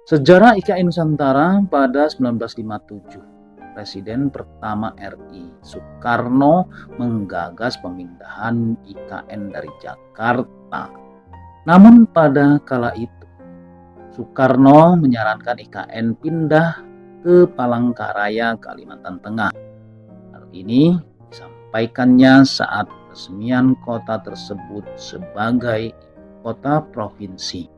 Sejarah IKN Nusantara pada 1957, Presiden pertama RI Soekarno menggagas pemindahan IKN dari Jakarta. Namun pada kala itu, Soekarno menyarankan IKN pindah ke Palangkaraya, Kalimantan Tengah. Hal ini disampaikannya saat peresmian kota tersebut sebagai kota provinsi.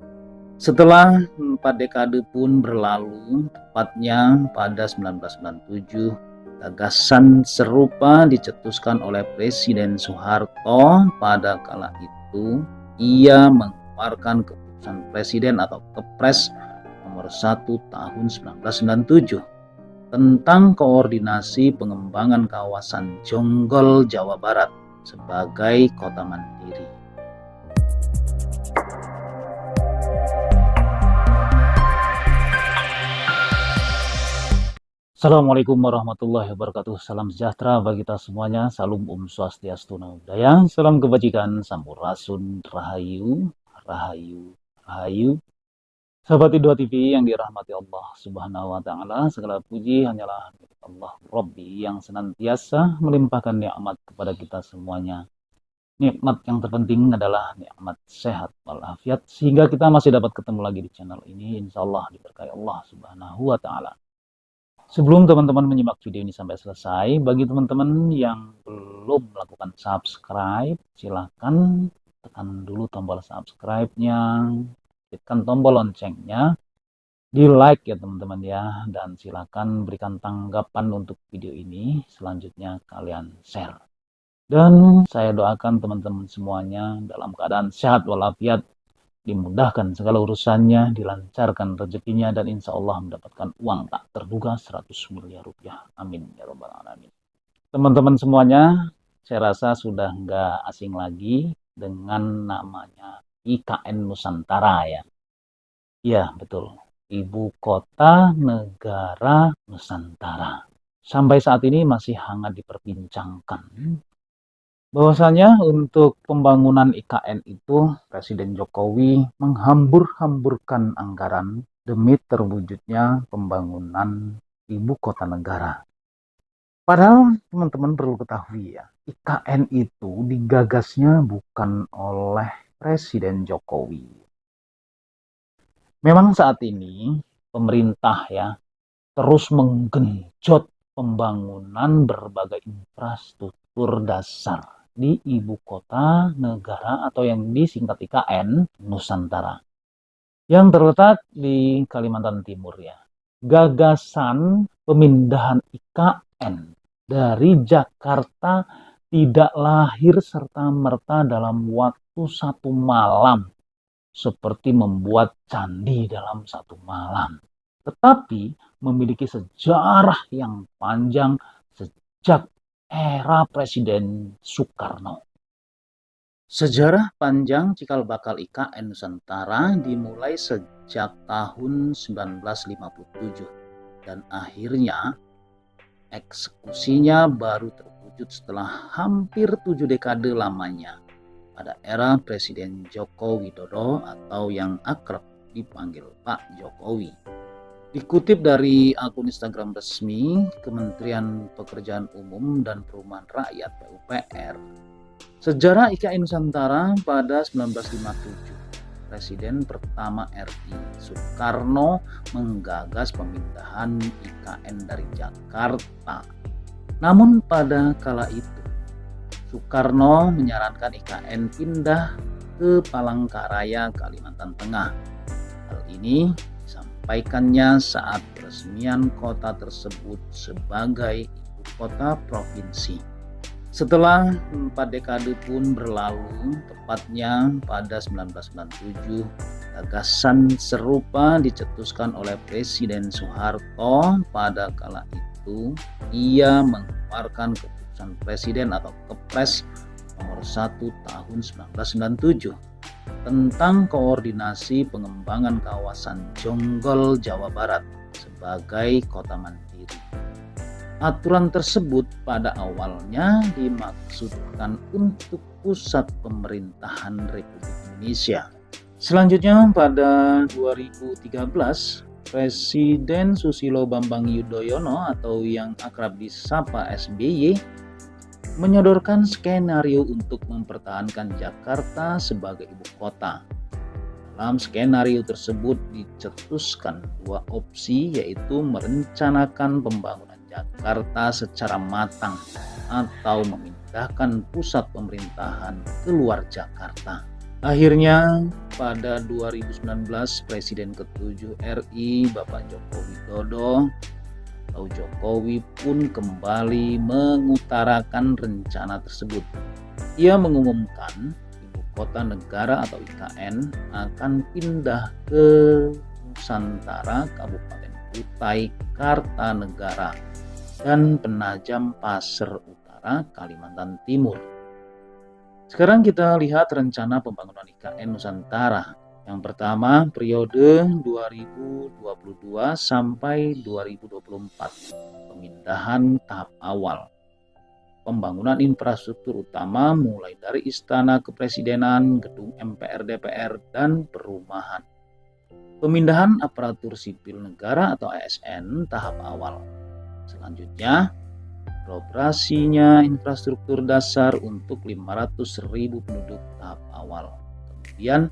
Setelah 4 dekade pun berlalu, tepatnya pada 1997, gagasan serupa dicetuskan oleh Presiden Soeharto. Pada kala itu, ia mengeluarkan keputusan Presiden atau Kepres nomor 1 tahun 1997 tentang koordinasi pengembangan kawasan Jonggol, Jawa Barat sebagai kota mandiri. Assalamualaikum warahmatullahi wabarakatuh. Salam sejahtera bagi kita semuanya. Salam Swastiastu, Namo Buddhaya. Salam kebajikan, Sampurasun, Rahayu, Rahayu, Rahayu. Sahabat I2 TV yang dirahmati Allah Subhanahu wa Ta'ala, segala puji hanyalah milik Allah Rabbi yang senantiasa melimpahkan nikmat kepada kita semuanya. Nikmat yang terpenting adalah nikmat sehat walafiat, sehingga kita masih dapat ketemu lagi di channel ini. Insya Allah diberkahi Allah Subhanahu wa Ta'ala. Sebelum teman-teman menyimak video ini sampai selesai, bagi teman-teman yang belum melakukan subscribe, silahkan tekan dulu tombol subscribe-nya, tekan tombol loncengnya, di like ya teman-teman ya, dan silahkan berikan tanggapan untuk video ini, selanjutnya kalian share. Dan saya doakan teman-teman semuanya dalam keadaan sehat walafiat, dimudahkan segala urusannya, dilancarkan rezekinya, dan insya Allah mendapatkan uang tak terduga 100 miliar rupiah. Amin ya robbal alamin. Teman-teman semuanya, saya rasa sudah nggak asing lagi dengan namanya IKN Nusantara ya. Iya betul, Ibu Kota Negara Nusantara. Sampai saat ini masih hangat diperbincangkan. Bahwasanya untuk pembangunan IKN itu Presiden Jokowi menghambur-hamburkan anggaran demi terwujudnya pembangunan ibu kota negara. Padahal teman-teman perlu ketahui ya, IKN itu digagasnya bukan oleh Presiden Jokowi. Memang saat ini pemerintah ya terus menggenjot pembangunan berbagai infrastruktur dasar di ibu kota negara atau yang disingkat IKN Nusantara yang terletak di Kalimantan Timur ya. Gagasan pemindahan IKN dari Jakarta tidak lahir serta-merta dalam waktu satu malam seperti membuat candi dalam satu malam, tetapi memiliki sejarah yang panjang sejak era Presiden Soekarno. Sejarah panjang cikal bakal IKN Nusantara dimulai sejak tahun 1957 dan akhirnya eksekusinya baru terwujud setelah hampir 7 dekade lamanya pada era Presiden Joko Widodo atau yang akrab dipanggil Pak Jokowi. Dikutip dari akun Instagram resmi Kementerian Pekerjaan Umum dan Perumahan Rakyat PUPR, sejarah IKN Nusantara pada 1957, Presiden pertama RI Soekarno menggagas pemindahan IKN dari Jakarta. Namun pada kala itu, Soekarno menyarankan IKN pindah ke Palangkaraya, Kalimantan Tengah. Hal ini disampaikannya saat peresmian kota tersebut sebagai ibu kota provinsi. Setelah 4 dekade pun berlalu, tepatnya pada 1997, gagasan serupa dicetuskan oleh Presiden Soeharto. Pada kala itu, ia mengeluarkan keputusan Presiden atau Kepres nomor 1 tahun 1997 tentang koordinasi pengembangan kawasan Jonggol, Jawa Barat sebagai kota mandiri. Aturan tersebut pada awalnya dimaksudkan untuk pusat pemerintahan Republik Indonesia. Selanjutnya pada 2013, Presiden Susilo Bambang Yudhoyono atau yang akrab disapa SBY menyodorkan skenario untuk mempertahankan Jakarta sebagai ibu kota. Dalam skenario tersebut dicetuskan dua opsi, yaitu merencanakan pembangunan Jakarta secara matang atau memindahkan pusat pemerintahan keluar Jakarta. Akhirnya pada 2019 Presiden ke-7 RI Bapak Joko Widodo atau Jokowi pun kembali mengutarakan rencana tersebut. Ia mengumumkan ibu kota negara atau IKN akan pindah ke Nusantara, Kabupaten Kutai Kartanegara dan Penajam Pasir Utara, Kalimantan Timur. Sekarang kita lihat rencana pembangunan IKN Nusantara. Yang pertama, periode 2022 sampai 2024. Pemindahan tahap awal. Pembangunan infrastruktur utama mulai dari Istana Kepresidenan, Gedung MPR DPR, dan perumahan. Pemindahan aparatur sipil negara atau ASN tahap awal. Selanjutnya, beroperasinya infrastruktur dasar untuk 500.000 penduduk tahap awal. Kemudian,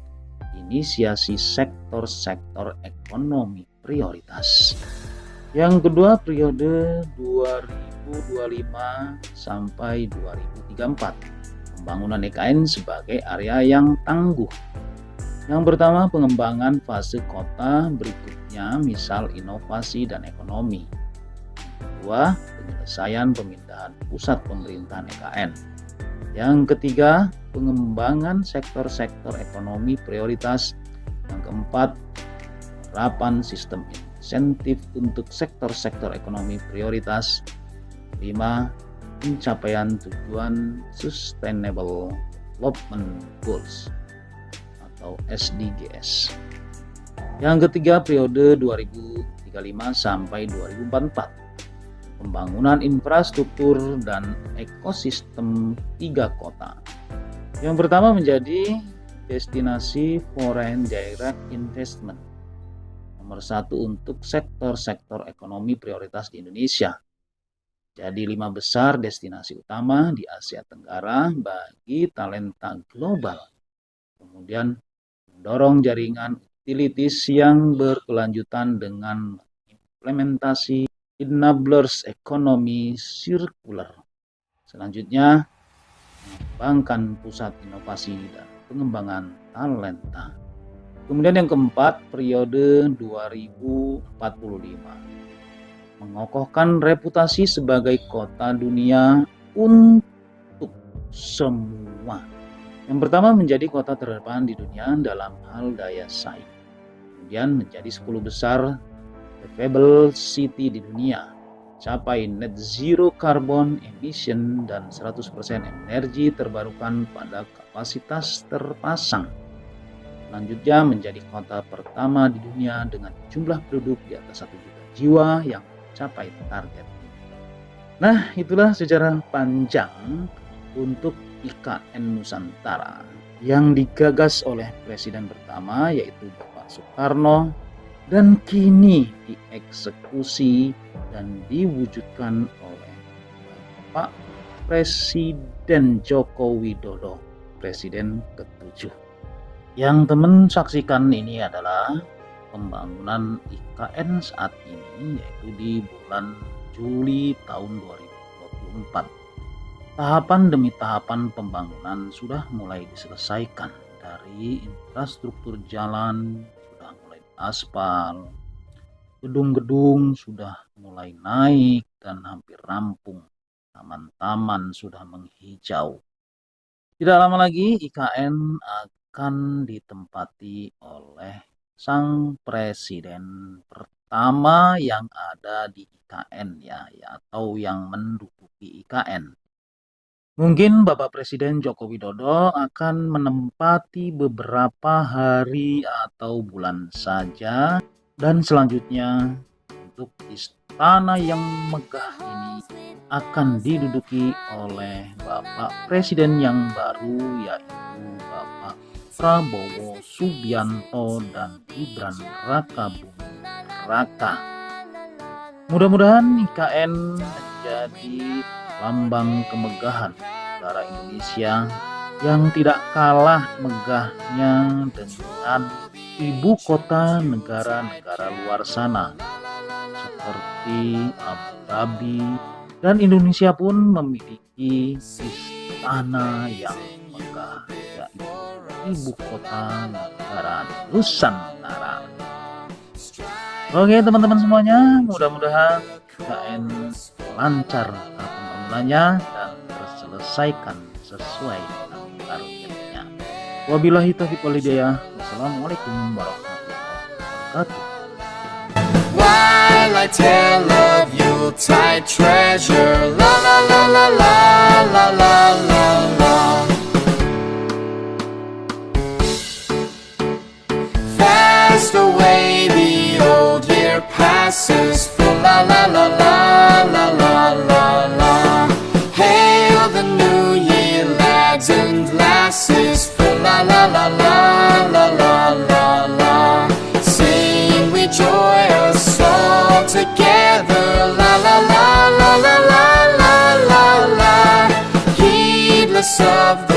inisiasi sektor-sektor ekonomi prioritas. Yang kedua, periode 2025 sampai 2034. Pembangunan IKN sebagai area yang tangguh. Yang pertama, pengembangan fase kota berikutnya, misal inovasi dan ekonomi. Kedua, penyelesaian pemindahan pusat pemerintahan IKN. Yang ketiga, pengembangan sektor-sektor ekonomi prioritas. Yang keempat, penerapan sistem insentif untuk sektor-sektor ekonomi prioritas. 5. Pencapaian tujuan Sustainable Development Goals atau SDGs. Yang ketiga, periode 2035 sampai 2044. Pembangunan infrastruktur dan ekosistem 3 kota. Yang pertama menjadi destinasi foreign direct investment. Nomor 1 untuk sektor-sektor ekonomi prioritas di Indonesia. Jadi 5 besar destinasi utama di Asia Tenggara bagi talenta global. Kemudian mendorong jaringan utilities yang berkelanjutan dengan implementasi enablers ekonomi sirkular. Selanjutnya, mengembangkan pusat inovasi dan pengembangan talenta. Kemudian yang keempat, periode 2045. Mengokohkan reputasi sebagai kota dunia untuk semua. Yang pertama, menjadi kota terdepan di dunia dalam hal daya saing. Kemudian menjadi 10 besar livable city di dunia, capai net zero carbon emission dan 100% energi terbarukan pada kapasitas terpasang. Selanjutnya menjadi kota pertama di dunia dengan jumlah penduduk di atas 1 juta jiwa yang mencapai target ini. Nah, itulah sejarah panjang untuk IKN Nusantara yang digagas oleh Presiden pertama yaitu Bapak Soekarno dan kini dieksekusi dan diwujudkan oleh Bapak Presiden Joko Widodo, Presiden ke-7. Yang teman saksikan ini adalah pembangunan IKN saat ini, yaitu di bulan Juli tahun 2024. Tahapan demi tahapan pembangunan sudah mulai diselesaikan, dari infrastruktur jalan sudah mulai aspal, gedung-gedung sudah mulai naik dan hampir rampung, taman-taman sudah menghijau. Tidak lama lagi IKN akan ditempati oleh sang presiden pertama yang ada di IKN ya, atau yang menduduki IKN. Mungkin Bapak Presiden Joko Widodo akan menempati beberapa hari atau bulan saja, dan selanjutnya untuk istana yang megah ini akan diduduki oleh Bapak Presiden yang baru, yaitu Bapak Prabowo Subianto dan Gibran Rakabuming neraka. Mudah-mudahan IKN menjadi lambang kemegahan negara Indonesia yang tidak kalah megahnya dengan ibu kota negara-negara luar sana seperti Abu Dhabi, dan Indonesia pun memiliki istana yang megah, yaitu ibu kota negara Nusantara. Oke teman-teman semuanya, mudah-mudahan IKN lancar pembangunannya dan terselesaikan sesuai dengan targetnya. Wabillahi taufiq wal hidayah. Wassalamualaikum warahmatullahi wabarakatuh. While I tell of Yuletide treasure, la la la la la la la la la. Fast away the old year passes, full la la la la la la la la. Hail the new year, lads and lasses, full la la la la la la la la. Sing we joyous all together, la la la la la la la la la. Heedless of the